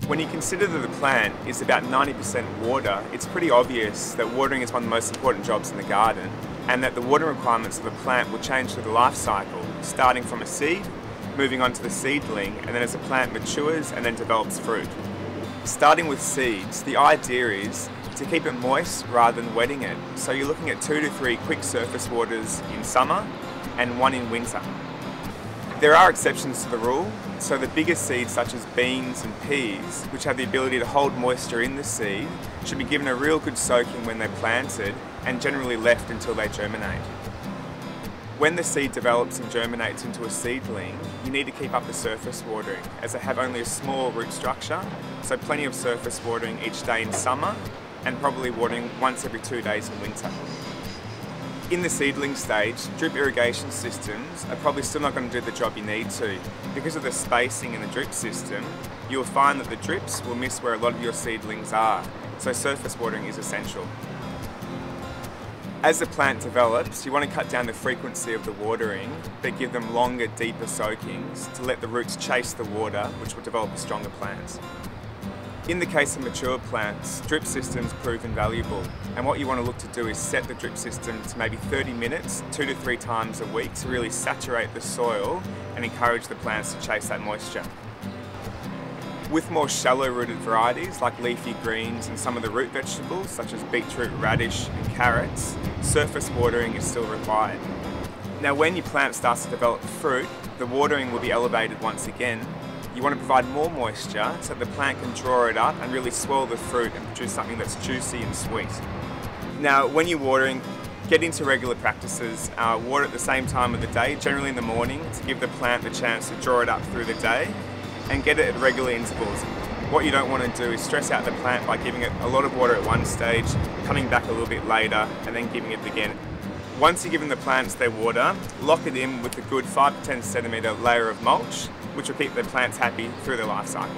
When you consider that the plant is about 90% water, it's pretty obvious that watering is one of the most important jobs in the garden, and that the water requirements of a plant will change through the life cycle, starting from a seed, moving on to the seedling, and then as the plant matures and then develops fruit. Starting with seeds, the idea is to keep it moist rather than wetting it. So you're looking at 2 to 3 quick surface waters in summer and 1 in winter. There are exceptions to the rule, so the bigger seeds such as beans and peas, which have the ability to hold moisture in the seed, should be given a real good soaking when they're planted and generally left until they germinate. When the seed develops and germinates into a seedling, you need to keep up the surface watering as they have only a small root structure, so plenty of surface watering each day in summer and probably watering once every 2 days in winter. In the seedling stage, drip irrigation systems are probably still not going to do the job you need to. Because of the spacing in the drip system, you'll find that the drips will miss where a lot of your seedlings are, so surface watering is essential. As the plant develops, you want to cut down the frequency of the watering, but give them longer, deeper soakings to let the roots chase the water, which will develop a stronger plant. In the case of mature plants, drip systems prove invaluable, and what you want to look to do is set the drip system to maybe 30 minutes, 2 to 3 times a week to really saturate the soil and encourage the plants to chase that moisture. With more shallow-rooted varieties like leafy greens and some of the root vegetables such as beetroot, radish and carrots, surface watering is still required. Now when your plant starts to develop fruit, the watering will be elevated once again. You want to provide more moisture so that the plant can draw it up and really swell the fruit and produce something that's juicy and sweet. Now when you're watering, get into regular practices. Water at the same time of the day, generally in the morning, to give the plant the chance to draw it up through the day, and get it at regular intervals. What you don't want to do is stress out the plant by giving it a lot of water at one stage, coming back a little bit later and then giving it again. Once you've given the plants their water, lock it in with a good 5 to 10 centimetre layer of mulch, which will keep the plants happy through their life cycle.